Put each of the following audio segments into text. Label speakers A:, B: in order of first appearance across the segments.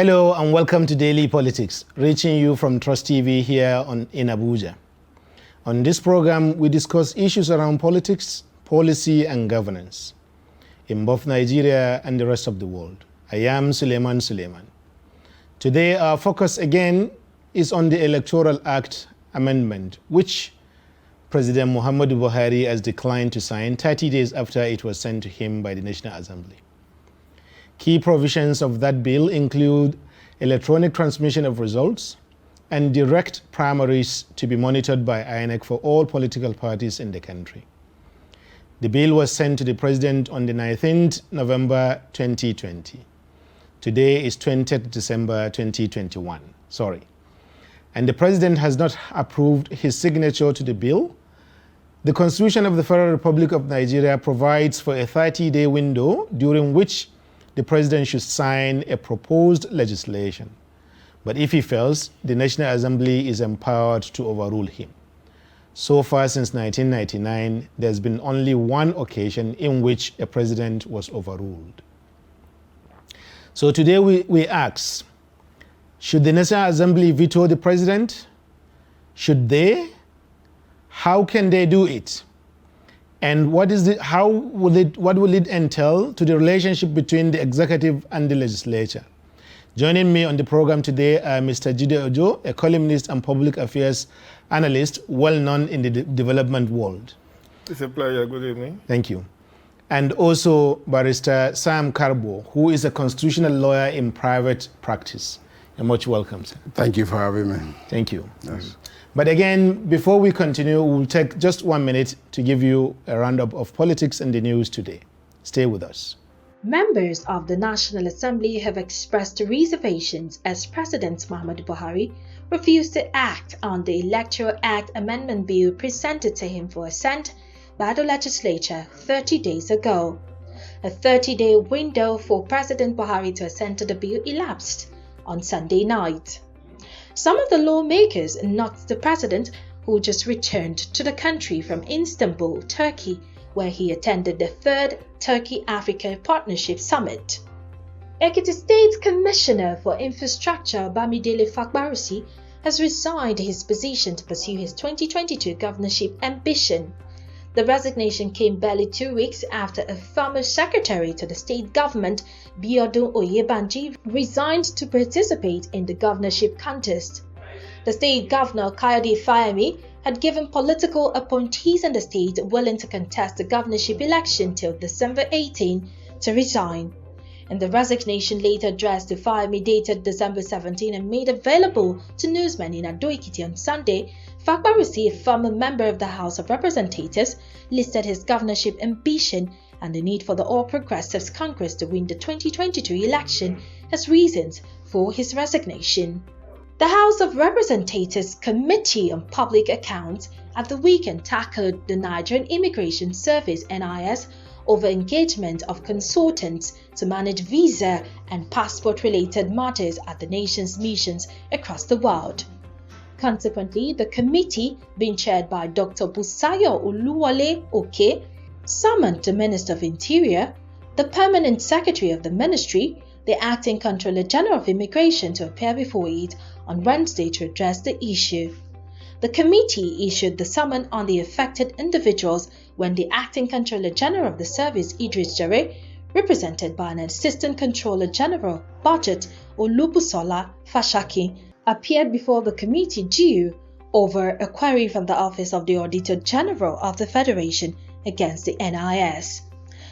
A: Hello and welcome to Daily Politics, reaching you from TrustTV here in Abuja. On this program, we discuss issues around politics, policy and governance in both Nigeria and the rest of the world. I am Suleiman. Today, our focus again is on the Electoral Act amendment, which President Muhammadu Buhari has declined to sign 30 days after it was sent to him by the National Assembly. Key provisions of that bill include electronic transmission of results and direct primaries to be monitored by INEC for all political parties in the country. The bill was sent to the President on the 19th November 2020. Today is 20th December 2021. And the President has not approved his signature to the bill. The Constitution of the Federal Republic of Nigeria provides for a 30-day window during which the President should sign a proposed legislation. But if he fails, the National Assembly is empowered to overrule him. So far since 1999, there's been only one occasion in which a president was overruled. So today we ask, should the National Assembly veto the President? Should they? How can they do it? And what will it entail to the relationship between the executive and the legislature? Joining me on the program today are Mr. Jide Ojo, a columnist and public affairs analyst, well known in the development world.
B: It's a pleasure. Good evening.
A: Thank you. And also Barrister Sam Karbo, who is a constitutional lawyer in private practice. You're much welcome, sir.
C: Thank you for having me.
A: Thank you.
C: Yes.
A: But again, before we continue, we'll take just 1 minute to give you a roundup of politics and the news today. Stay with us.
D: Members of the National Assembly have expressed reservations as President Muhammadu Buhari refused to act on the Electoral Act amendment bill presented to him for assent by the legislature 30 days ago. A 30-day window for President Buhari to assent to the bill elapsed on Sunday night. Some of the lawmakers, not the president, who just returned to the country from Istanbul, Turkey, where he attended the 3rd Turkey-Africa Partnership Summit. Ekiti State Commissioner for Infrastructure Bamidele Fakbarusi has resigned his position to pursue his 2022 governorship ambition. The resignation came barely 2 weeks after a former secretary to the state government, Biodun Oyebanji, resigned to participate in the governorship contest. The state governor, Kayode Fayemi, had given political appointees in the state willing to contest the governorship election till December 18 to resign. In the resignation later addressed to Fayemi dated December 17 and made available to newsmen in Ado-Ekiti on Sunday, Fakbarusi, a former member of the House of Representatives, listed his governorship ambition and the need for the All Progressives Congress to win the 2022 election as reasons for his resignation. The House of Representatives Committee on Public Accounts at the weekend tackled the Nigerian Immigration Service (NIS) over engagement of consultants to manage visa and passport-related matters at the nation's missions across the world. Consequently, the committee, being chaired by Dr. Busayo Oluwole Oke, summoned the Minister of Interior, the Permanent Secretary of the Ministry, the Acting Controller General of Immigration to appear before it on Wednesday to address the issue. The committee issued the summon on the affected individuals when the Acting Controller General of the Service, Idris Jare, represented by an Assistant Controller General, Budget Olubusola Fashaki, appeared before the committee due over a query from the Office of the Auditor General of the Federation against the NIS.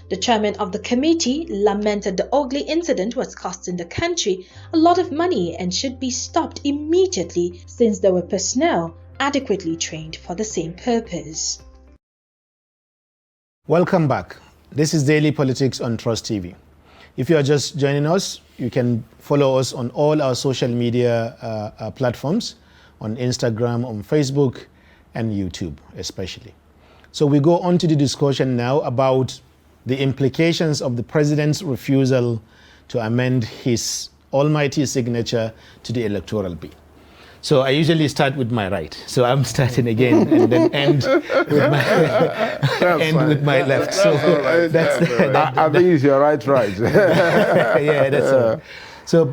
D: The chairman of the committee lamented the ugly incident was costing the country a lot of money and should be stopped immediately since there were personnel adequately trained for the same purpose.
A: Welcome back. This is Daily Politics on TrustTV. If you are just joining us, you can follow us on all our social media platforms, on Instagram, on Facebook, and YouTube especially. So we go on to the discussion now about the implications of the president's refusal to amend his almighty signature to the electoral bill. So I usually start with my right. So I'm starting again and then end with my left. So
C: I think it's your right.
A: Yeah, that's all. So,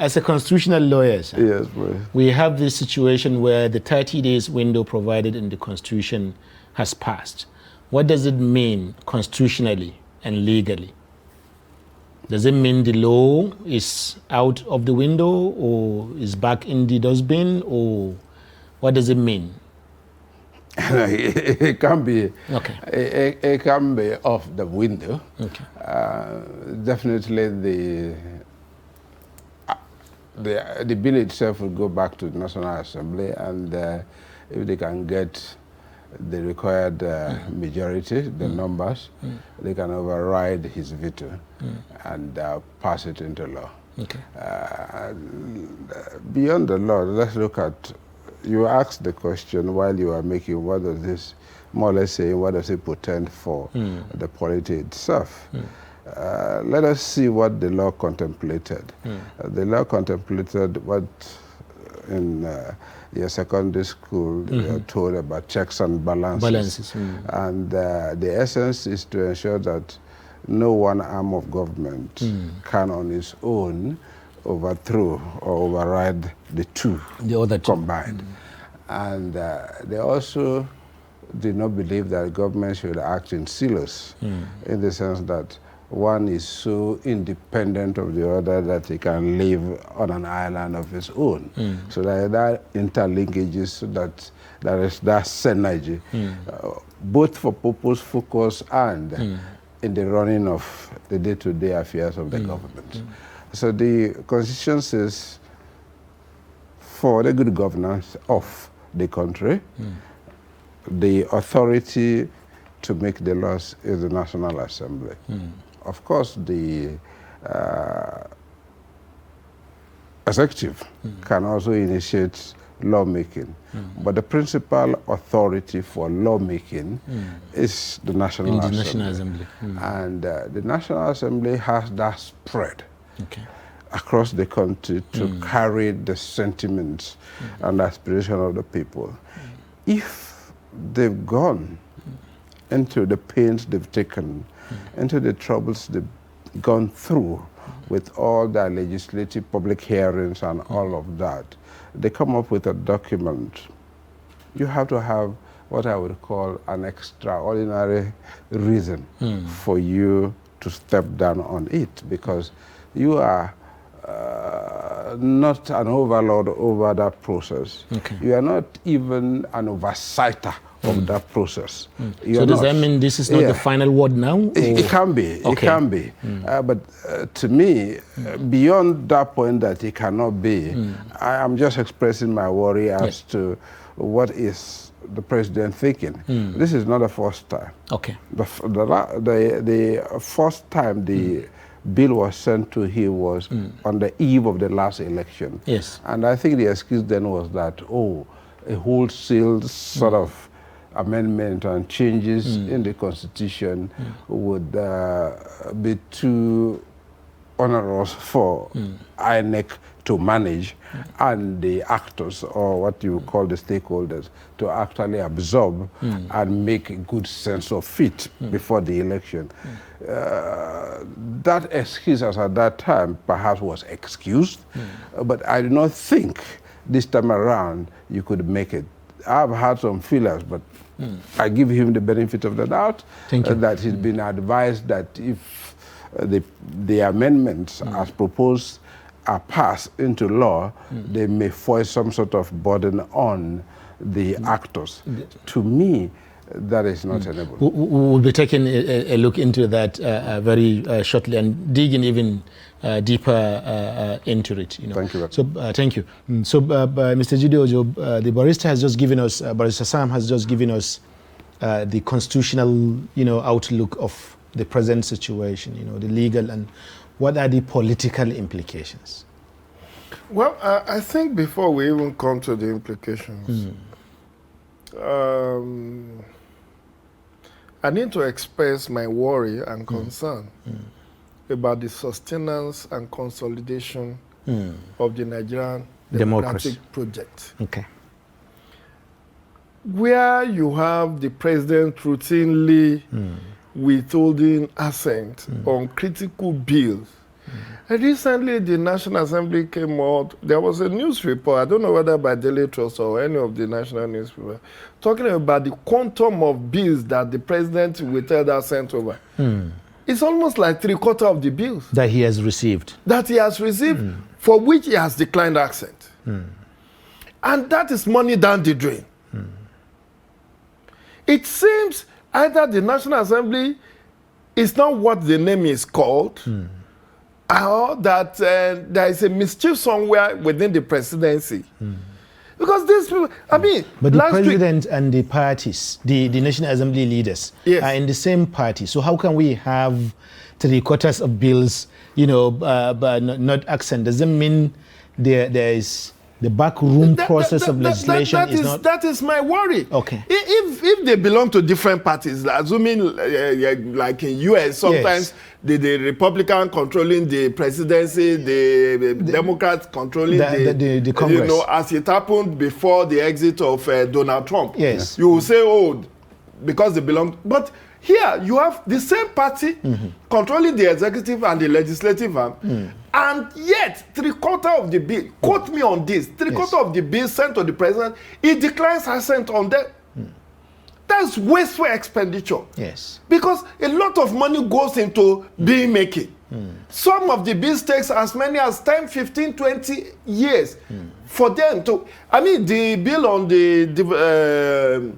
A: as a constitutional lawyer, sir,
C: Yes, please.
A: we have this situation where the 30 days window provided in the Constitution has passed. What does it mean constitutionally and legally? Does it mean the law is out of the window or is back in the dustbin, or what does it mean?
C: It can be.
A: Okay.
C: It can be off the window.
A: Okay.
C: Definitely, the bill itself will go back to the National Assembly, and if they can get the required majority, the numbers, they can override his veto and pass it into law.
A: Okay.
C: Beyond the law, let's look at, you asked the question while you were making, what does this, more or less say, what does it portend for the polity itself? Let us see what the law contemplated. The law contemplated what in your secondary school you're told about checks and balances. And the essence is to ensure that no one arm of government can on its own overthrow or override the other two combined. And they also did not believe that government should act in silos, in the sense that one is so independent of the other that he can live on an island of his own. So that interlinkages, so that there is that synergy, both for purpose, focus, and in the running of the day-to-day affairs of the government. So the Constitution says, for the good governance of the country, the authority to make the laws is the National Assembly. Of course, the executive can also initiate lawmaking, but the principal authority for lawmaking is the National Assembly. And the National Assembly has that spread across the country to carry the sentiments and aspiration of the people. If they've gone into the pains they've taken, into the troubles they've gone through with all their legislative public hearings and all of that, they come up with a document. You have to have what I would call an extraordinary reason for you to step down on it, because you are not an overlord over that process. You are not even an oversighter of that process.
A: So does that mean this is not the final word now?
C: It can be. It can be. But to me, beyond that point that it cannot be, I am just expressing my worry as to what is the president thinking. This is not the first time. The first time the bill was sent to him was on the eve of the last election. And I think the excuse then was that, a wholesale sort of amendment and changes in the Constitution would be too onerous for INEC to manage and the actors, or what you call the stakeholders, to actually absorb and make a good sense of it before the election. That excuse as at that time perhaps was excused, but I do not think this time around you could make it. I've had some feelers, but I give him the benefit of the doubt that he's been advised that if the amendments as proposed are passed into law, they may foist some sort of burden on the actors. To me, that is not tenable.
A: We'll be taking a look into that very shortly and digging even deeper into it.
C: Thank you.
A: So thank you. So Mr. Jide Ojo, the barrister has just given us, Barrister Sam has just given us the constitutional, outlook of the present situation, the legal, and what are the political implications?
B: Well, I think before we even come to the implications, I need to express my worry and concern about the sustenance and consolidation of the Nigerian democratic project. Where you have the president routinely withholding assent on critical bills, Recently, the National Assembly came out. There was a news report, I don't know whether by Daily Trust or any of the national newspapers, talking about the quantum of bills that the president withheld has sent over. It's almost like 3/4 of the bills
A: that he has received.
B: For which he has declined assent. And that is money down the drain. It seems either the National Assembly is not what the name is called, or that there is a mischief somewhere within the presidency. Because these people, I mean,
A: but the president and the parties, the National Assembly leaders,
B: yes,
A: are in the same party. So how can we have 3/4 of bills, but not accent? Does that mean there is the backroom process of legislation is not?
B: That is my worry.
A: Okay.
B: If they belong to different parties, assuming like in US, sometimes yes, the Republican controlling the presidency, the Democrats controlling
A: the Congress.
B: As it happened before the exit of Donald Trump.
A: Yes.
B: You will say, oh, because they belong. But here you have the same party controlling the executive and the legislative arm, and yet 3/4 of the bill, quote me on this, 3/4 of the bill sent to the president, he declines assent on them. That's wasteful expenditure.
A: Yes.
B: Because a lot of money goes into bill making. Some of the bills takes as many as 10, 15, 20 years for them to, I mean, the bill on the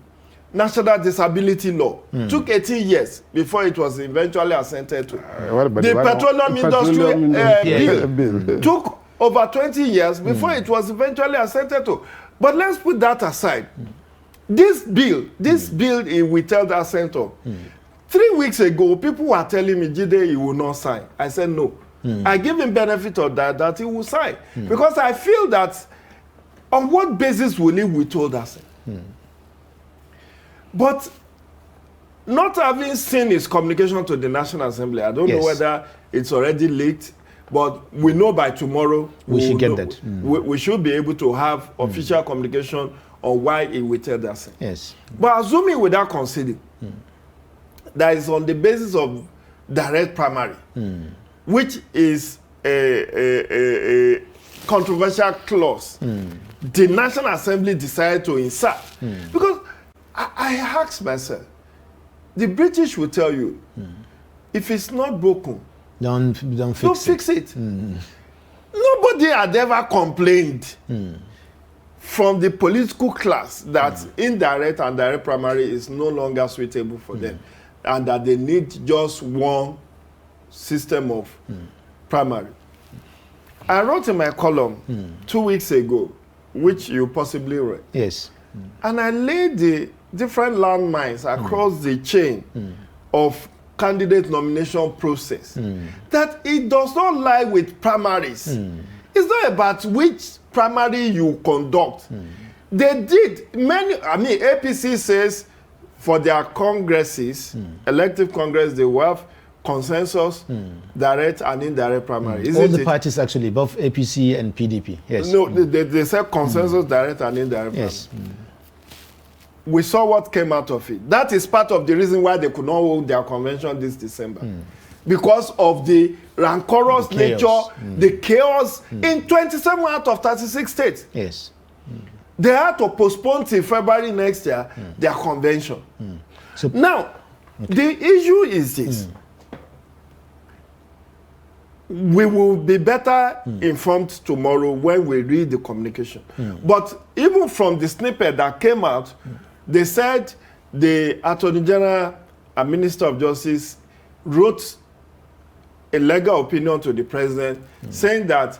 B: National Disability Law took 18 years before it was eventually assented to. The petroleum industry bill took over 20 years before it was eventually assented to. But let's put that aside. This bill he withheld assent on. 3 weeks ago, people were telling me, Jide, he will not sign. I said no. I give him benefit of that he will sign. Because I feel that on what basis will he withhold assent? But not having seen his communication to the National Assembly, I don't know whether it's already leaked, but we know by tomorrow
A: we should get that.
B: We should be able to have official communication on why he withheld assent.
A: Yes.
B: But assuming without conceding, that is on the basis of direct primary, which is a controversial clause, the National Assembly decided to insert. Because I ask myself, the British will tell you, if it's not broken, don't fix it. Nobody had ever complained from the political class that indirect and direct primary is no longer suitable for them, and that they need just one system of primary. I wrote in my column 2 weeks ago, which you possibly read.
A: Yes.
B: And I laid the different landmines across the chain of candidate nomination process, that it does not lie with primaries. It's not about which primary you conduct. They did many, I mean, APC says for their congresses, elective congress, they will have consensus, direct and indirect primary.
A: All the parties actually, both APC and PDP. Yes.
B: No, they said consensus, direct and indirect
A: yes.
B: primary. We saw what came out of it. That is part of the reason why they could not hold their convention this December. Because of the rancorous nature, the chaos in 27 out of 36 states.
A: Yes.
B: They had to postpone till February next year their convention. So, now, the issue is this. We will be better informed tomorrow when we read the communication. But even from the snippet that came out, they said the Attorney General and Minister of Justice wrote a legal opinion to the President saying that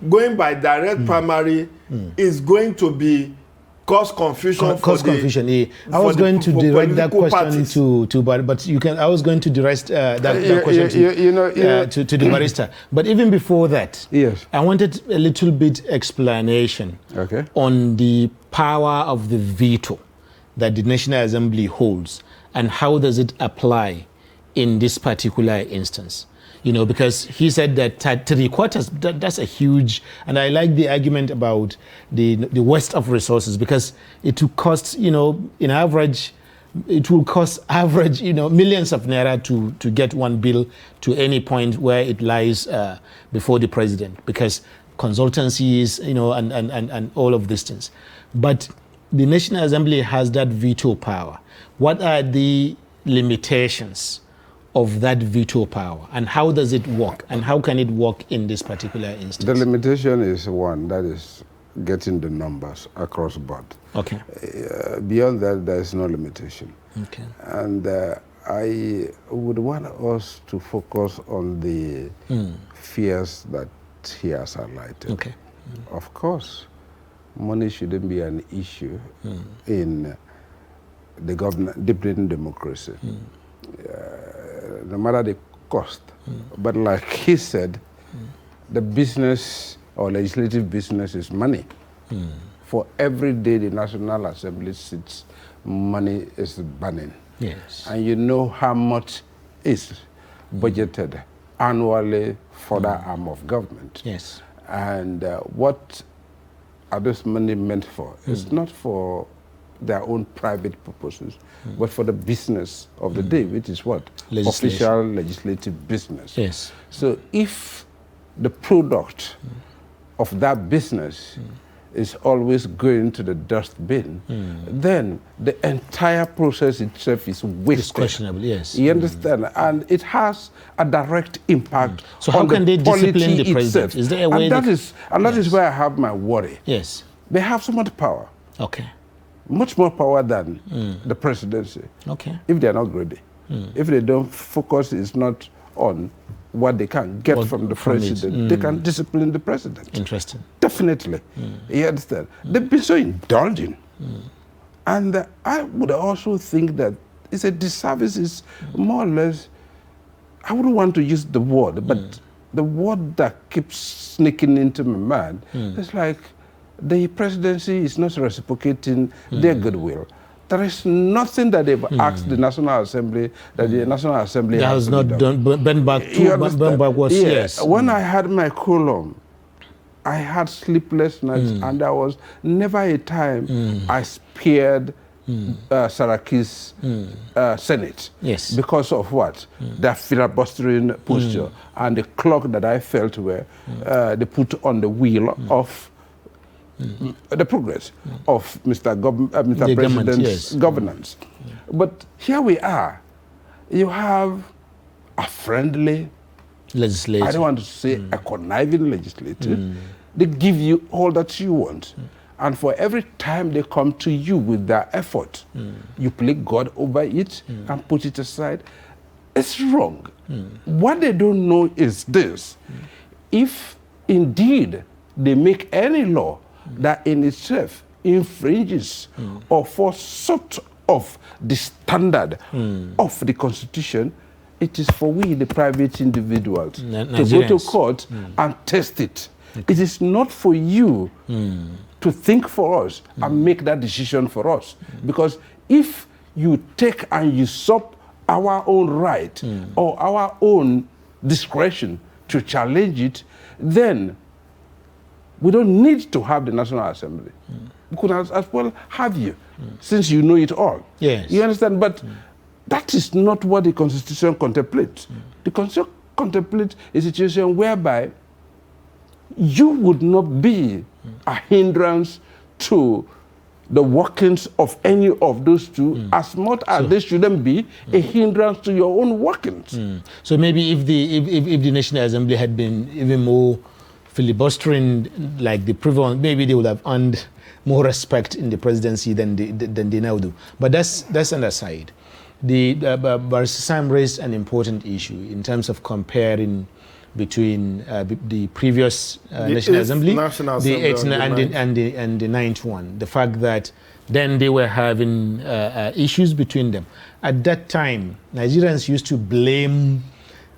B: going by direct primary is going to be cause confusion.
A: I was going to direct that question to but you can. I was going to direct that question to the barrister. But even before that,
C: yes,
A: I wanted a little bit explanation on the power of the veto that the National Assembly holds and how does it apply in this particular instance. You know, because he said that 3/4, that's a huge, and I like the argument about the waste of resources, because it could cost, you know, in average, it will cost average, millions of naira to get one bill to any point where it lies before the president, because consultancies, and all of these things. But the National Assembly has that veto power. What are the limitations of that veto power, and how does it work, and how can it work in this particular instance?
C: The limitation is one, that is getting the numbers across board.
A: Okay.
C: Beyond that, there is no limitation.
A: Okay.
C: And I would want us to focus on the fears that he has highlighted.
A: Okay.
C: Of course, money shouldn't be an issue in the deepening democracy, no matter the cost. But like he said, the business or legislative business is money. For every day the National Assembly sits, money is burning.
A: Yes.
C: And you know how much is budgeted annually for that arm of government.
A: Yes.
C: And what are those money meant for? It's not for their own private purposes, but for the business of the day, which is what? Official legislative business.
A: Yes.
C: So if the product of that business is always going to the dustbin, then the entire process itself is wasted.
A: It's questionable, yes.
C: You understand? And it has a direct impact
A: So how
C: on
A: can they
C: the
A: discipline the
C: polity
A: president?
C: itself.
A: Is there a way
C: and that is where I have my worry.
A: Yes.
C: They have so much power,
A: Okay.
C: much more power than the presidency,
A: Okay.
C: if they are not greedy. If they don't focus, is not on what they can get from the president, they can discipline the president.
A: Interesting.
C: Definitely. You understand? They've been so indulgent. And I would also think that it's a disservice, is more or less, I wouldn't want to use the word, but the word that keeps sneaking into my mind, it's like the presidency is not reciprocating their goodwill. There is nothing that they've asked the National Assembly that the National Assembly has
A: not done. Bend backwards.
C: Yeah.
A: Yes.
C: When I had my column, I had sleepless nights, and there was never a time I spared Saraki's Senate.
A: Yes.
C: Because of what? Their filibustering posture and the clock that I felt were they put on the wheel of the progress of Mr. President's governance. But here we are. You have a friendly
A: legislature.
C: I don't want to say a conniving legislature. They give you all that you want. And for every time they come to you with their effort, you play God over it and put it aside. It's wrong. What they don't know is this. If indeed they make any law that in itself infringes or falls short of the standard of the Constitution, it is for we, the private individuals, to go to court and test it. It is not for you to think for us and make that decision for us. Because if you take and usurp our own right or our own discretion to challenge it, then we don't need to have the National Assembly. We could as well have you, since you know it all.
A: Yes.
C: You understand? But that is not what the Constitution contemplates. The Constitution contemplates a situation whereby you would not be a hindrance to the workings of any of those two, as much as they shouldn't be a hindrance to your own workings.
A: So maybe if the National Assembly had been even more filibustering like the previous, maybe they would have earned more respect in the presidency than they now do. But that's an aside. Barrister Sam raised an important issue in terms of comparing between the previous National Assembly, the 8th and the 9th one. The fact that then they were having issues between them. At that time, Nigerians used to blame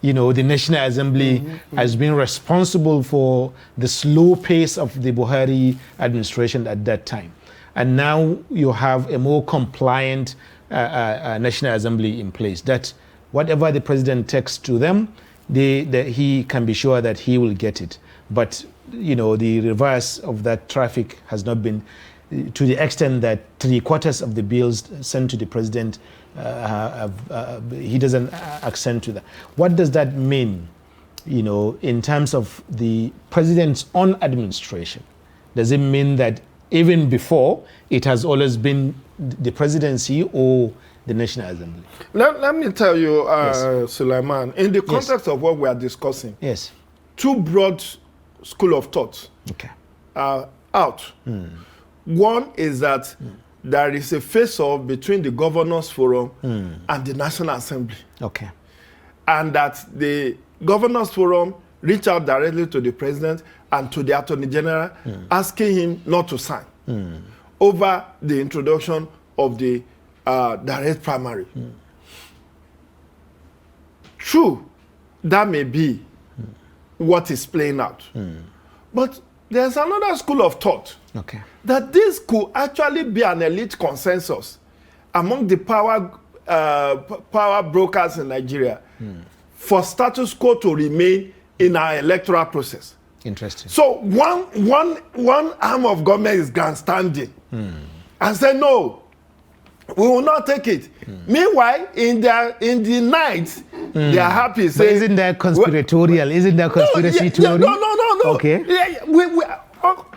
A: the National Assembly as being responsible for the slow pace of the Buhari administration at that time. And now you have a more compliant National Assembly in place, that whatever the president takes to them, he can be sure that he will get it. But, the reverse of that traffic has not been. to the extent that 3/4 of the bills sent to the president, he doesn't accent to that. What does that mean, in terms of the president's own administration? Does it mean that even before, it has always been the presidency or the National Assembly?
B: Let me tell you, Sulaiman, in the context of what we are discussing, two broad school of thought are out. One is that there is a face-off between the Governors Forum and the National Assembly. And that the Governors Forum reach out directly to the President and to the Attorney General, asking him not to sign over the introduction of the direct primary. True, that may be what is playing out. But there's another school of thought that this could actually be an elite consensus among the power brokers in Nigeria for status quo to remain in our electoral process.
A: Interesting.
B: So one arm of government is grandstanding and say, no, we will not take it. Meanwhile, in the night, they are happy.
A: But isn't that conspiratorial? Isn't that conspiracy theory?
B: No.
A: Okay.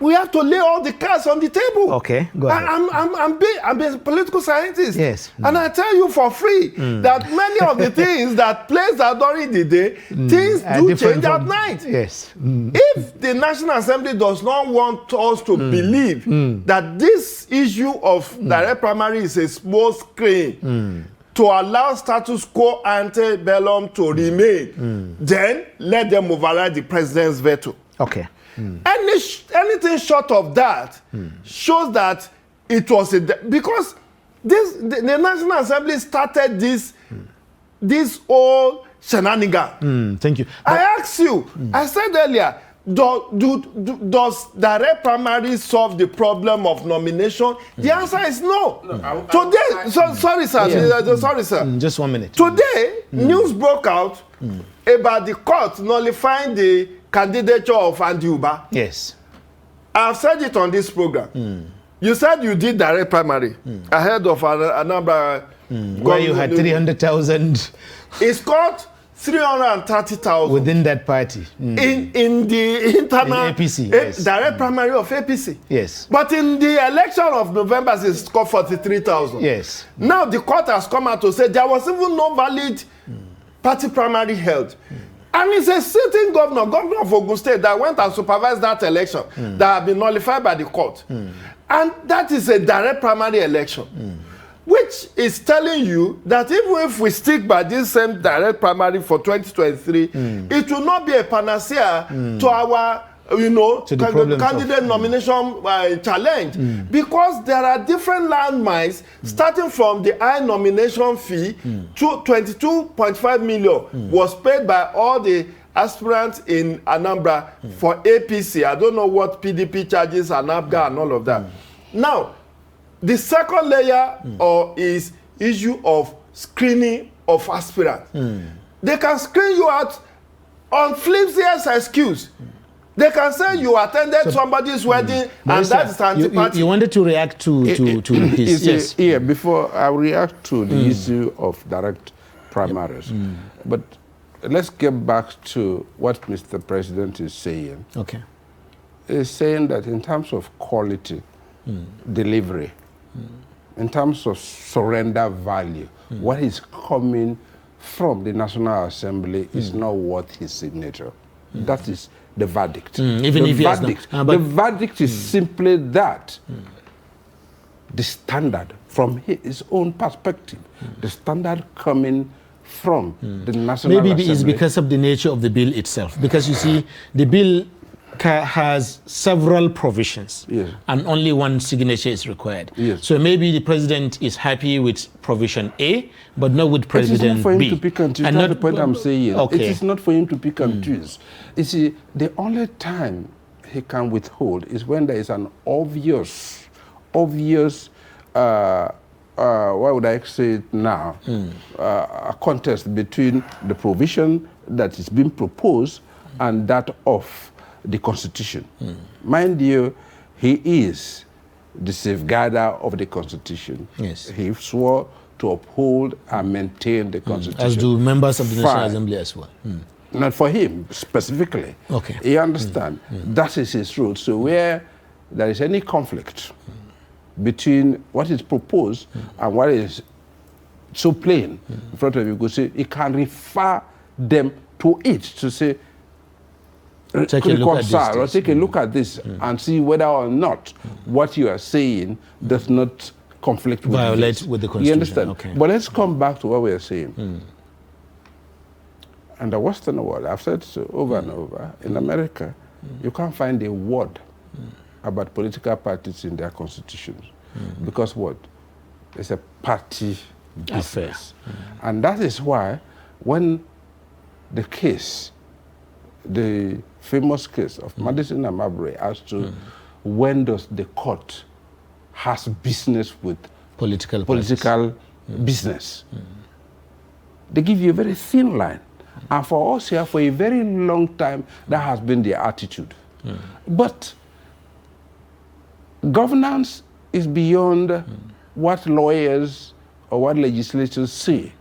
B: We have to lay all the cards on the table.
A: Okay, go ahead.
B: I'm a political scientist.
A: Yes.
B: And I tell you for free that many of the things that plays out during the day, things do change at night.
A: Yes.
B: If the National Assembly does not want us to believe that this issue of direct primary is a small screen to allow status quo ante bellum to remain, then let them override the president's veto. Anything short of that shows that it was because the National Assembly started this whole shenanigan.
A: Thank you.
B: I asked you, I said earlier, does direct primary solve the problem of nomination? The answer is no. Today, sorry, sir. Sorry, sir.
A: Just 1 minute.
B: Today, news broke out about the court nullifying the candidature of Andy Uba.
A: Yes.
B: I've said it on this program. You said you did direct primary ahead of a number.
A: Where you had 300,000.
B: It's got 330,000
A: within that party.
B: In the internal
A: in APC,
B: direct primary of APC.
A: Yes.
B: But in the election of November, it's got 43,000.
A: Yes.
B: Now the court has come out to say there was even no valid party primary held. And it's a sitting governor of Ogun State, that went and supervised that election that had been nullified by the court. And that is a direct primary election, which is telling you that even if we stick by this same direct primary for 2023, it will not be a panacea to our candidate nomination challenge, because there are different landmines starting from the high nomination fee to 22.5 million was paid by all the aspirants in Anambra for APC. I don't know what PDP charges ANABGA and all of that. Now, the second layer is issue of screening of aspirants. They can screen you out on flimsiest excuse. They can say you attended somebody's wedding and that is anti-party.
A: You wanted to react to his...
C: Yes. Yeah, before I react to the issue of direct primaries. But let's get back to what Mr. President is saying.
A: Okay.
C: He's saying that in terms of quality, delivery, in terms of surrender value, what is coming from the National Assembly is not worth his signature. That is the verdict.
A: Even if
C: the verdict is simply that. The standard from his own perspective, the standard coming from the National Assembly.
A: Maybe it's because of the nature of the bill itself. Because you see, the bill has several provisions, and only one signature is required. So maybe the president is happy with provision A, but not with President B.
C: It is not for him to pick and choose. That's the point I'm saying.
A: Okay.
C: It is not for him to pick and choose. You see, the only time he can withhold is when there is an obvious, why would I say it now, a contest between the provision that is being proposed and that of the Constitution. Mind you, he is the safeguarder of the Constitution.
A: Yes.
C: He swore to uphold and maintain the Constitution.
A: As do members of the National
C: Fine.
A: Assembly as well.
C: Not for him specifically.
A: Okay.
C: You understand? That is his rule. So where there is any conflict between what is proposed and what is so plain in front of you, you could say, he can refer them to it to say,
A: Take a look at this,
C: or take a look at this and see whether or not what you are saying does not conflict with
A: Violate
C: this.
A: with the Constitution.
C: You understand?
A: Okay.
C: But let's come back to what we are saying. And the Western world, I've said so over and over, in America, you can't find a word about political parties in their constitutions. Because what? It's a party business. And that is why when the case, the famous case of Madison and Marbury as to when does the court has business with
A: Political
C: business, they give you a very thin line. And for us here, for a very long time, that has been their attitude. But governance is beyond what lawyers or what legislators say.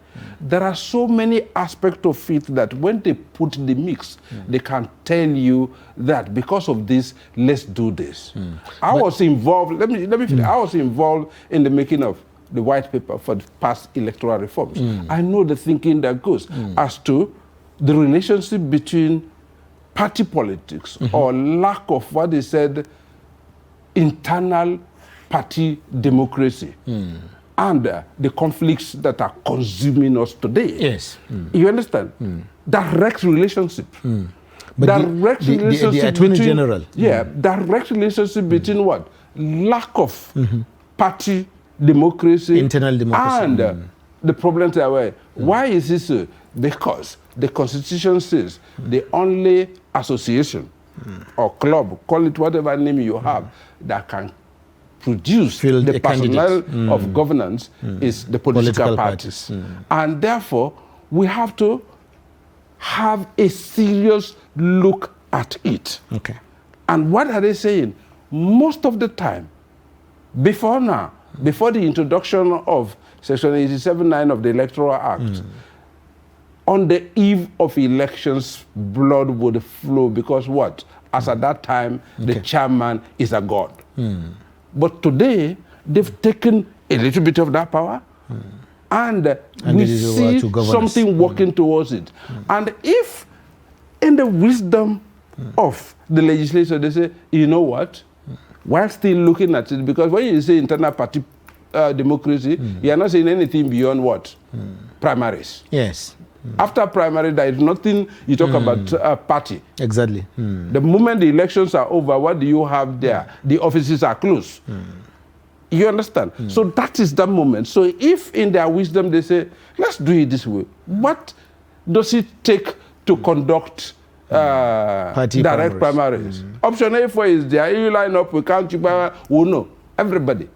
C: There are so many aspects of it that when they put the mix, they can tell you that because of this, let's do this. I was involved, let me finish. I was involved in the making of the white paper for the past electoral reforms. I know the thinking that goes as to the relationship between party politics or lack of what they said, internal party democracy. And the conflicts that are consuming us today.
A: Yes.
C: You understand? Direct relationship.
A: But
C: Direct relationship
A: the Attorney
C: between,
A: General.
C: Yeah, direct relationship between what? Lack of party democracy.
A: Internal democracy.
C: And the problems that were. Why is this so? Because the Constitution says the only association or club, call it whatever name you have, that can produce
A: Field
C: the
A: a
C: personnel
A: candidate.
C: of governance is the political parties. And therefore, we have to have a serious look at it.
A: Okay.
C: And what are they saying? Most of the time, before now, before the introduction of Section 87(9) of the Electoral Act, on the eve of elections, blood would flow because what? As at that time, the chairman is a god. But today, they've taken a little bit of that power, and we see something working towards it. And if, in the wisdom of the legislature, they say, you know what, while still looking at it, because when you say internal party democracy, you are not saying anything beyond what? Primaries.
A: Yes.
C: After primary, there is nothing you talk about party.
A: Exactly.
C: The moment the elections are over, what do you have there? The offices are closed. You understand? So that is the moment. So if in their wisdom they say, let's do it this way, what does it take to conduct direct primaries? Option A4 is there. You line up, we can't, we know. Everybody.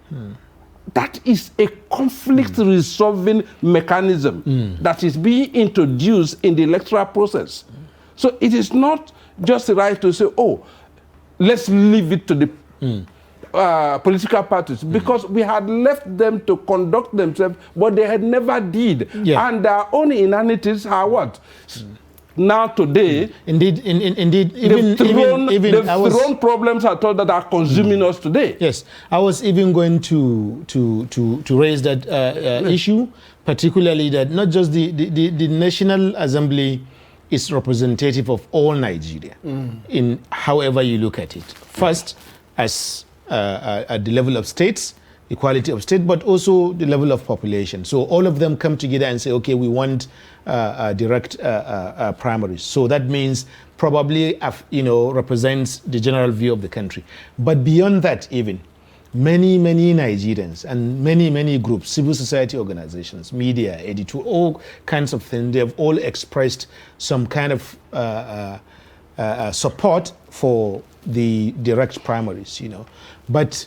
C: That is a conflict resolving mechanism that is being introduced in the electoral process. So it is not just right to say, oh, let's leave it to the political parties, because we had left them to conduct themselves, but they had never did. And their own inanities are what? Now today,
A: indeed,
C: they've thrown problems at all that are consuming us today.
A: Yes, I was even going to raise that issue, particularly that not just the National Assembly is representative of all Nigeria, in however you look at it. First, as at the level of states, equality of state, but also the level of population. So all of them come together and say, okay, we want direct primaries. So that means probably, represents the general view of the country. But beyond that, even many Nigerians and many groups, civil society organizations, media, editor, all kinds of things, they have all expressed some kind of support for the direct primaries, But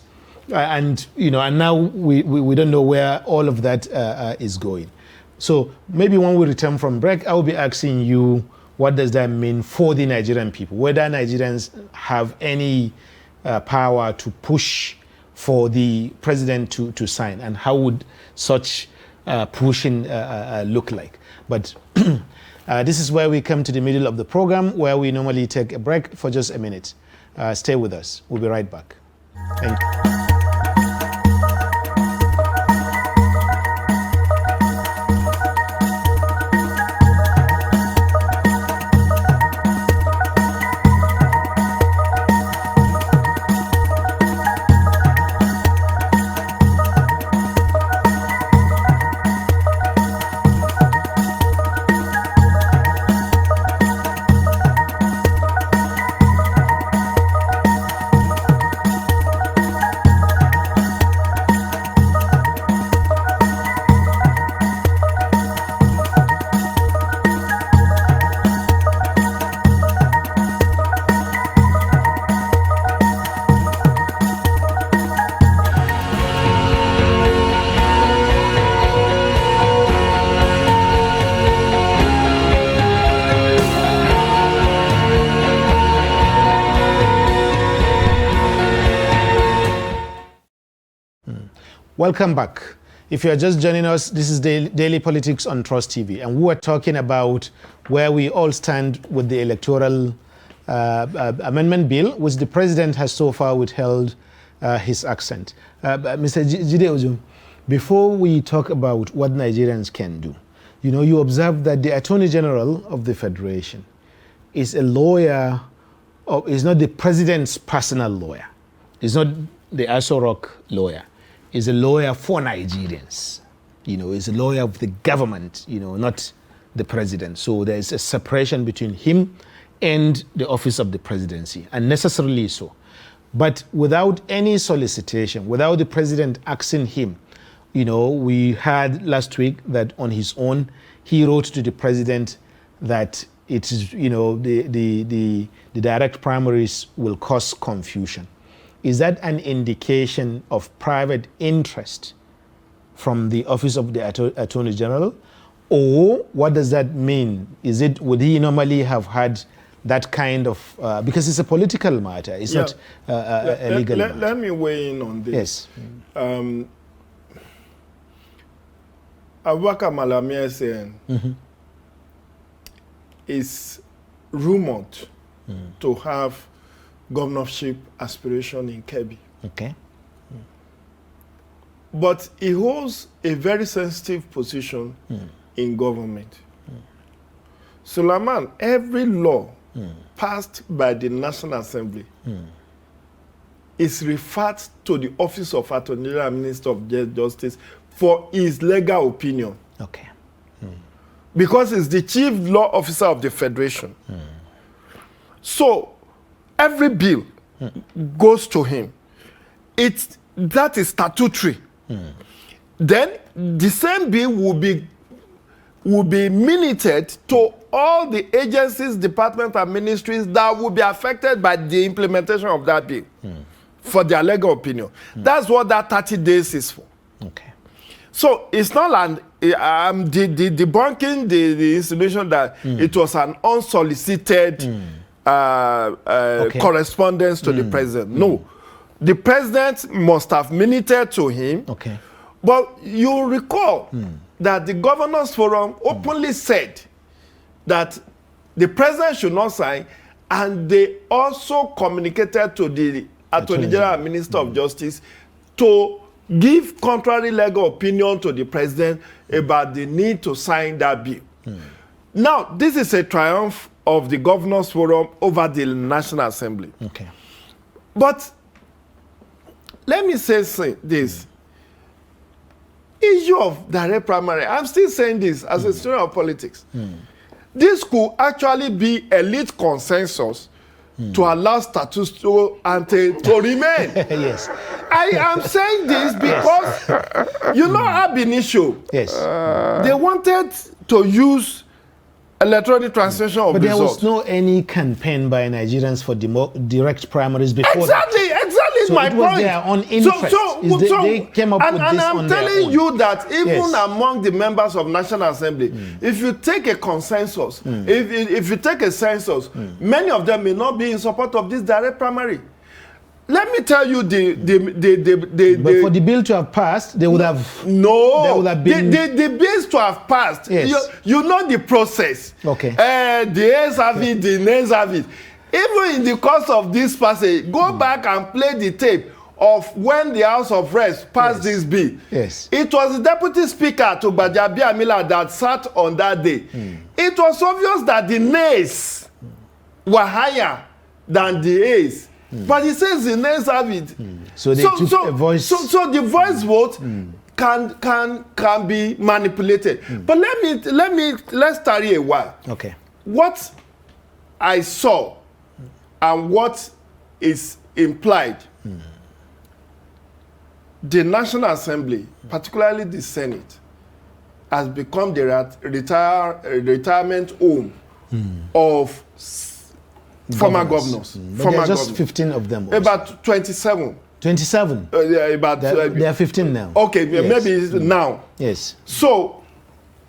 A: and now we don't know where all of that is going. So maybe when we return from break, I will be asking you, what does that mean for the Nigerian people? Whether Nigerians have any power to push for the president to sign, and how would such pushing look like? But this is where we come to the middle of the program, where we normally take a break for just a minute. Stay with us. We'll be right back. Thank you. Welcome back. If you are just joining us, this is Daily Politics on Trust TV, and we are talking about where we all stand with the electoral amendment bill, which the president has so far withheld his accent. Mr. Jide Ojum, before we talk about what Nigerians can do, you know, you observe that the Attorney General of the Federation is a lawyer, is not the president's personal lawyer. Is not the Aso Rock lawyer. Is a lawyer for Nigerians. You know, is a lawyer of the government, you know, not the president. So there's a separation between him and the office of the presidency, and necessarily so. But without any solicitation, without the president asking him, you know, we had last week that on his own, he wrote to the president that it is, you know, the direct primaries will cause confusion. Is that an indication of private interest from the office of the Attorney General? Or what does that mean? Is it, would he normally have had that kind of, because it's a political matter, it's not a legal matter.
B: Let me weigh in on this.
A: Yes.
B: Abubakar Malami saying is rumored to have governorship aspiration in Kebbi.
A: Okay.
B: But he holds a very sensitive position in government. Suleiman, every law passed by the National Assembly is referred to the Office of Attorney General and Minister of Justice for his legal opinion.
A: Okay.
B: Because he's the chief law officer of the Federation. So every bill goes to him. That is statutory. Then the same bill will be minuted to all the agencies, departments, and ministries that will be affected by the implementation of that bill for their legal opinion. That's what that 30 days is for.
A: Okay.
B: So it's not like debunking the institution that it was an unsolicited correspondence to the president. No. The president must have minuted to him.
A: Okay.
B: But you recall that the Governors Forum openly said that the president should not sign, and they also communicated to the Attorney General and Minister of Justice to give contrary legal opinion to the president about the need to sign that bill. Now, this is a triumph of the Governors Forum over the National Assembly.
A: Okay.
B: But let me say this. Issue of direct primary, I'm still saying this as a student of politics. This could actually be elite consensus to allow status quo ante to remain.
A: Yes.
B: I am saying this because, you know, ab initio,
A: yes.
B: They wanted to use electronic translation of
A: results. But there
B: results.
A: was no any campaign by Nigerians for direct primaries before
B: exactly,
A: that.
B: Exactly, is
A: so
B: my
A: it was
B: point.
A: their own interest. They came up with this
B: and I'm
A: on their
B: telling
A: own.
B: you that even among the members of National Assembly, if you take a consensus, if you take a census, many of them may not be in support of this direct primary. let me tell you
A: But for the bill to have passed, they would have...
B: No.
A: There would have been...
B: The bills to have passed,
A: yes.
B: you know the process.
A: Okay.
B: The A's have it, the nays have it. Even in the course of this passage, go back and play the tape of when the House of Reps passed this bill.
A: Yes.
B: It was the Deputy Speaker to Gbajabi Amila that sat on that day. It was obvious that the nays were higher than the A's. But he says the nays have it.
A: So they took a voice.
B: So the voice vote can be manipulated. But let's tarry a while.
A: Okay.
B: What I saw and what is implied, the National Assembly, particularly the Senate, has become the retirement home of former governors.
A: But there are just 15 of them. Also.
B: About 27.
A: 27? There are 15 now.
B: Okay,
A: yes.
B: maybe now.
A: Yes.
B: So,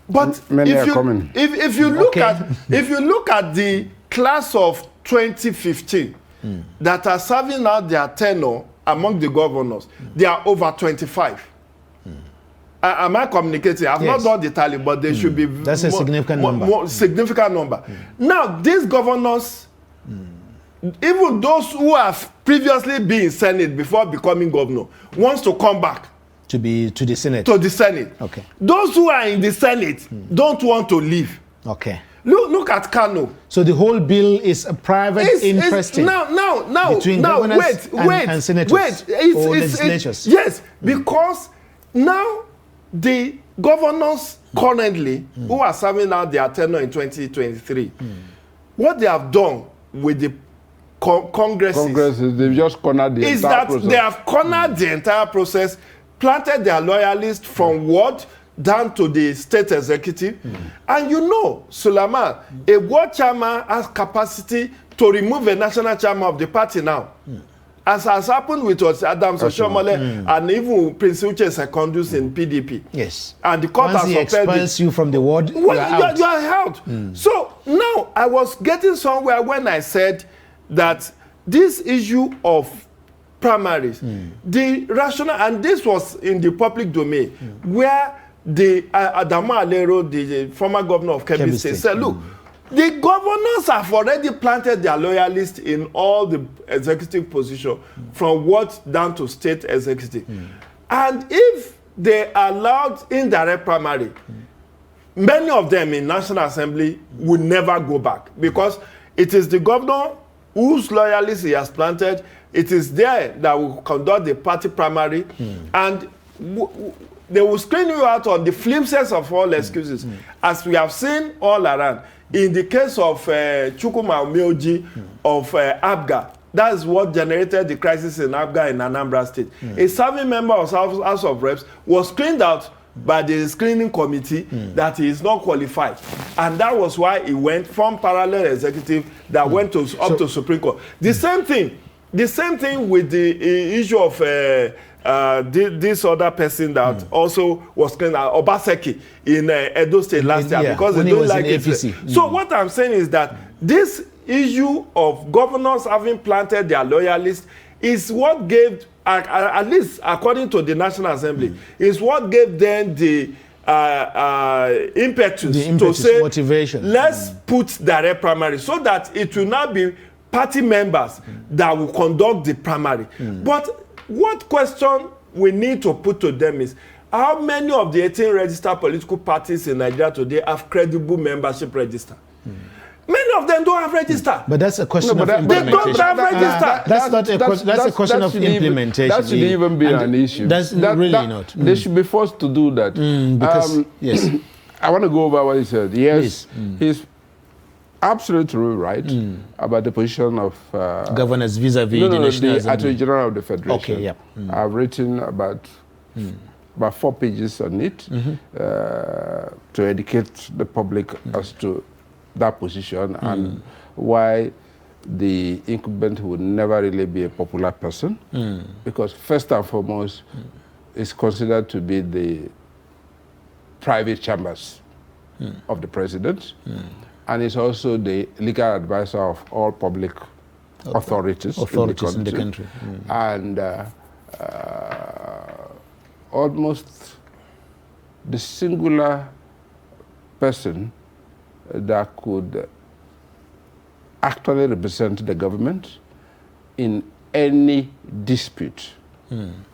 B: but if you look at the class of 2015 that are serving out their tenure among the governors, they are over 25. Am I communicating? I've not done the tally, but they should be.
A: That's a significant number.
B: More significant number. Now, these governors, even those who have previously been in Senate before becoming governor, wants to come back
A: to the Senate.
B: To the Senate.
A: Okay.
B: Those who are in the Senate don't want to leave.
A: Okay.
B: Look at Kano.
A: So the whole bill is a private interest between governors and senators or legislatures.
B: Yes, because now the governors currently who are serving out their tenure in 2023, what they have done with the congresses,
C: they've just cornered the entire process.
B: They have cornered the entire process, planted their loyalists from ward down to the state executive. And you know, Suleiman, a ward chairman has capacity to remove a national chairman of the party now. As has happened with Adams Oshomole and even Prince Uche Secondus in PDP.
A: Yes.
B: And the court
A: Once he expels you from the ward, you are
B: out. So now I was getting somewhere when I said that this issue of primaries, the rationale, and this was in the public domain, where the Adamu Alero, the former governor of Kebbi State, said, look, the governors have already planted their loyalists in all the executive positions, from ward down to state executive. And if they allowed indirect primary, many of them in National Assembly would never go back, because it is the governor whose loyalists he has planted. It is there that will conduct the party primary, and they will screen you out on the flimsiest of all excuses, as we have seen all around. In the case of Chukuma Umeoji of Abga, that is what generated the crisis in Abga in Anambra State. A serving member of House of Reps was screened out by the screening committee that he is not qualified, and that was why he went from parallel executive that went to up to Supreme Court. The same thing with the issue of this other person that also was screened out, Obaseki in Edo State last year, because they don't like it. So what I'm saying is that this issue of governors having planted their loyalists is what gave, at least according to the National Assembly, is what gave them the impetus to say,
A: motivation.
B: Let's put direct primary, so that it will not be party members that will conduct the primary. But what question we need to put to them is, how many of the 18 registered political parties in Nigeria today have credible membership register? Many of them don't have register.
A: But that's a question of implementation.
B: They don't have register.
A: That's a question of implementation.
C: That should even be an issue.
A: That's really not.
C: They should be forced to do that.
A: Because, yes.
C: I want to go over what he said. Yes, he's absolutely right about the position of
A: governors vis-a-vis the National Assembly.
C: The Attorney General of the Federation.
A: Okay, yeah.
C: I've written about 4 pages on it to educate the public as to that position and why the incumbent would never really be a popular person, because first and foremost, it's considered to be the private chambers of the president, and is also the legal advisor of all public authorities
A: in the country.
C: And almost the singular person that could actually represent the government in any dispute,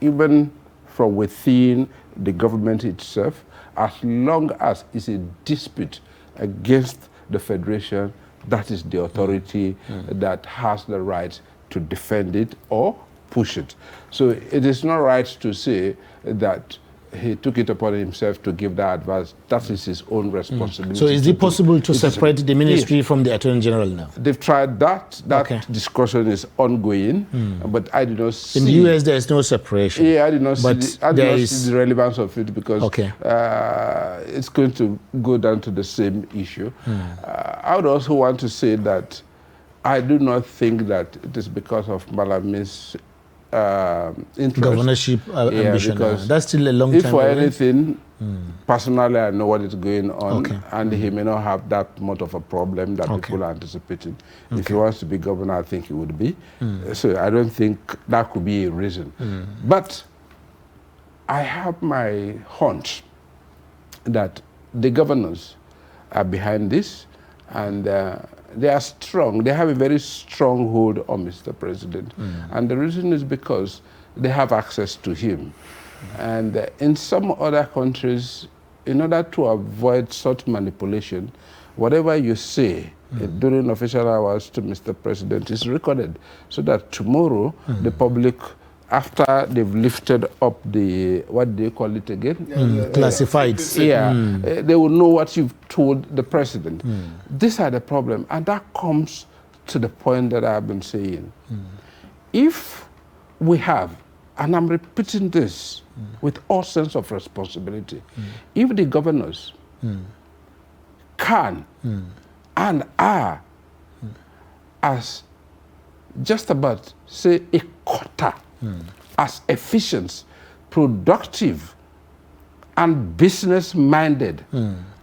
C: even from within the government itself, as long as it's a dispute against the federation, that is the authority that has the right to defend it or push it. So it is not right to say that he took it upon himself to give that advice. That is his own responsibility.
A: So is it possible to separate the ministry from the Attorney General now?
C: They've tried that. That discussion is ongoing, but I do not see...
A: In the US, there is no separation.
C: Yeah, I do not see the relevance of it because it's going to go down to the same issue. I would also want to say that I do not think that it is because of Malami's interest.
A: Governorship ambition. That's still a long time.
C: If for anything, personally, I know what is going on, and he may not have that much of a problem that people are anticipating. If he wants to be governor, I think he would be. So I don't think that could be a reason. But I have my hunch that the governors are behind this, and they are strong. They have a very strong hold on Mr. President. And the reason is because they have access to him. And in some other countries, in order to avoid such manipulation, whatever you say during official hours to Mr. President is recorded, so that tomorrow the public, after they've lifted up the, what do you call it again?
A: Classifieds.
C: They will know what you've told the president. These are the problem, and that comes to the point that I've been saying. If we have, and I'm repeating this with all sense of responsibility, if the governors can and are as just about, say, a quarter as efficient, productive, and business-minded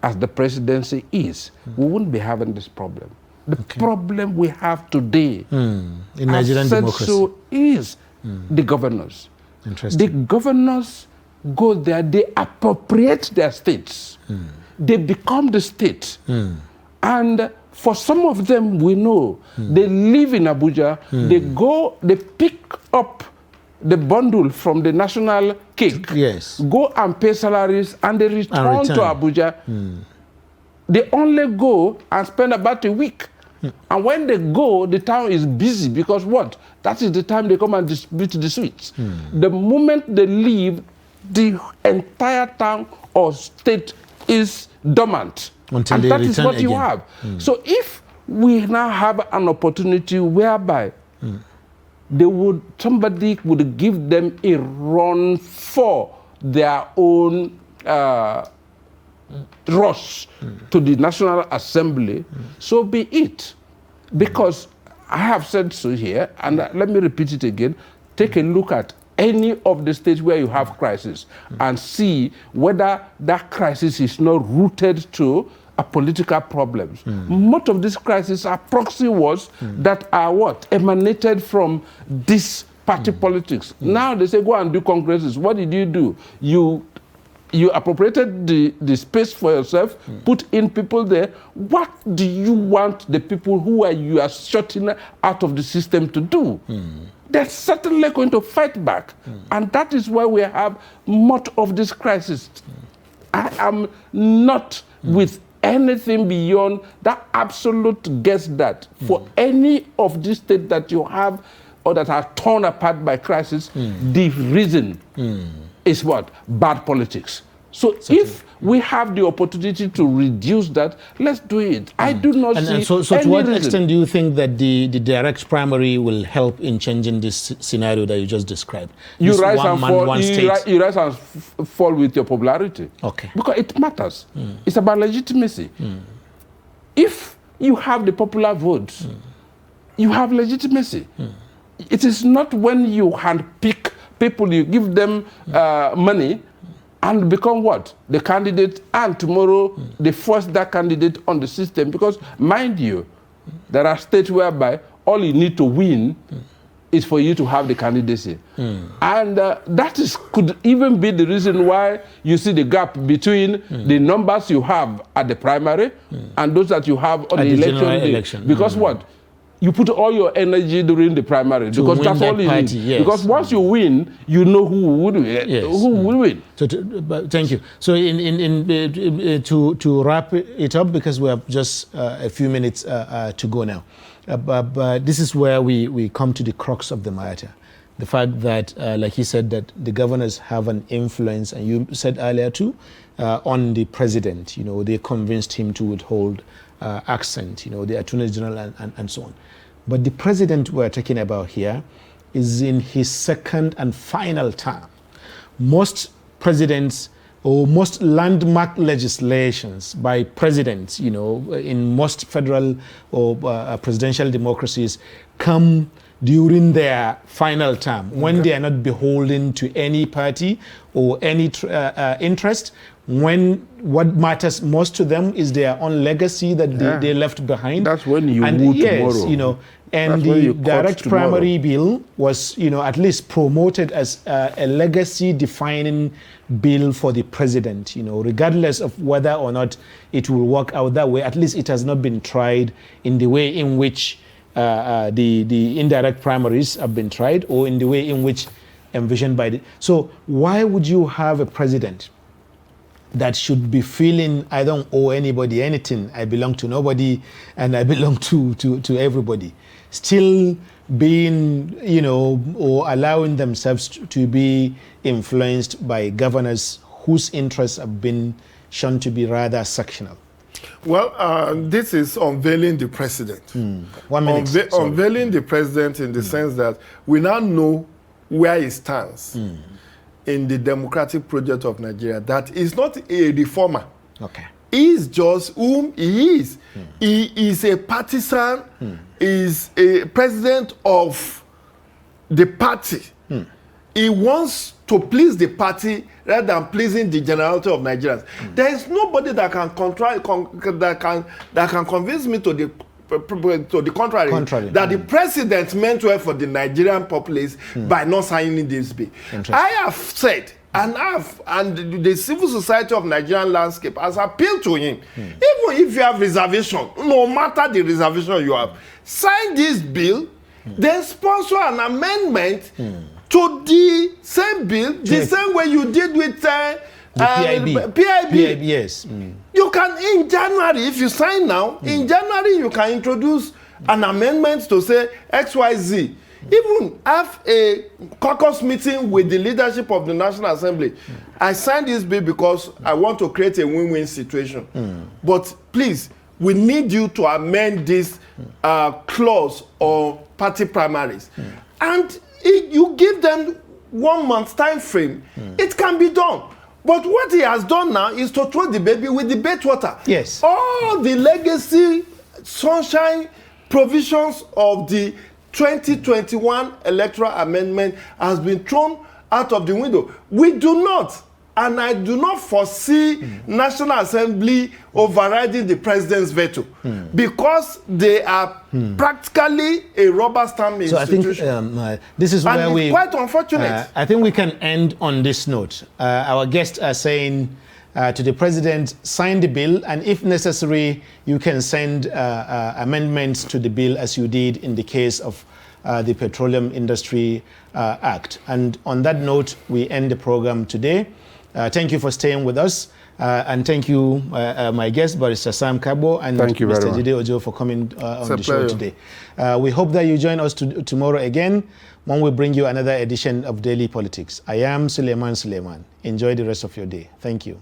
C: as the presidency is, we wouldn't be having this problem. The problem we have today
A: in Nigerian democracy
C: so is the governors. The governors go there, they appropriate their states. They become the state. And for some of them, we know, they live in Abuja, they go, they pick up the bundle from the national cake, go and pay salaries, and they return to Abuja. They only go and spend about a week. And when they go, the town is busy because what? That is the time they come and distribute the sweets. The moment they leave, the entire town or state is dormant.
A: Until
C: and
A: they
C: that is what
A: again.
C: you have. So if we now have an opportunity whereby somebody would give them a run for their own rush to the National Assembly, so be it. Because I have said so here, and let me repeat it again, take a look at any of the states where you have crisis and see whether that crisis is not rooted to a political problems. Most of these crises are proxy wars that are what? Emanated from this party politics. Now they say, go and do congresses. What did you do? You appropriated the space for yourself, put in people there. What do you want the people who you are shutting out of the system to do? They're certainly going to fight back. And that is why we have much of this crisis. I am not with anything beyond that absolute guess that for any of these states that you have or that are torn apart by crisis, the reason is what? Bad politics. So if we have the opportunity to reduce that, let's do it. I do not see
A: so to what extent do you think that the direct primary will help in changing this scenario that you just described?
C: You rise and fall. You rise and fall with your popularity. Because it matters. It's about legitimacy. If you have the popular vote, you have legitimacy. It is not when you handpick people, you give them money, and become what? The candidate, and tomorrow they force that candidate on the system. Because, mind you, there are states whereby all you need to win is for you to have the candidacy. And that could even be the reason why you see the gap between the numbers you have at the primary and those that you have on the election. Because what? You put all your energy during the primary because that's all you need. Yes. Because once you win, you know who would win.
A: Yes.
C: Who will win.
A: So thank you. So to wrap it up, because we have just a few minutes to go now, but this is where we come to the crux of the matter. The fact that, like he said, that the governors have an influence, and you said earlier too, on the president. You know, they convinced him to withhold accent, you know, the Attorney General and so on. But the president we're talking about here is in his second and final term. Most presidents or most landmark legislations by presidents, you know, in most federal or presidential democracies come during their final term, when they are not beholden to any party or any interest, when what matters most to them is their own legacy that they left behind.
C: That's when you woo tomorrow.
A: You know, and the direct primary bill was, you know, at least promoted as a legacy-defining bill for the president, you know, regardless of whether or not it will work out that way. At least it has not been tried in the way in which the indirect primaries have been tried, or in the way in which envisioned by the... So why would you have a president that should be feeling, I don't owe anybody anything, I belong to nobody, and I belong to everybody, still being, you know, or allowing themselves to be influenced by governors whose interests have been shown to be rather sectional?
B: Well, this is unveiling the president.
A: 1 minute.
B: Unveiling the president in the sense that we now know where he stands in the democratic project of Nigeria. That is not a reformer.
A: Okay.
B: He is just whom he is. He is a partisan, is a president of the party. He wants to please the party rather than pleasing the generality of Nigerians. There is nobody that can convince me to the contrary, that the president meant well for the Nigerian populace by not signing this bill. I have said, and the civil society of Nigerian landscape has appealed to him. Even if you have reservation, no matter the reservation you have, sign this bill, then sponsor an amendment to the same bill, the same way you did with PIB.
A: Yes.
B: You can, in January, if you sign now, in January you can introduce an amendment to say XYZ. Even have a caucus meeting with the leadership of the National Assembly. I signed this bill because I want to create a win-win situation. But please, we need you to amend this clause on party primaries. And you give them 1 month time frame, it can be done. But what he has done now is to throw the baby with the bathwater.
A: Yes.
B: All the legacy sunshine provisions of the 2021 electoral amendment has been thrown out of the window. We do not, and I do not foresee National Assembly overriding the president's veto because they are practically a rubber stamp institution.
A: So I think this is where
B: it's quite unfortunate.
A: I think we can end on this note. Our guests are saying to the president, sign the bill, and if necessary, you can send amendments to the bill as you did in the case of the Petroleum Industry Act. And on that note, we end the program today. Thank you for staying with us. And thank you, my guest, Barrister Sam Kabo, and Mr. Jide Ojo for coming on the show today. We hope that you join us tomorrow again when we bring you another edition of Daily Politics. I am Suleiman. Enjoy the rest of your day. Thank you.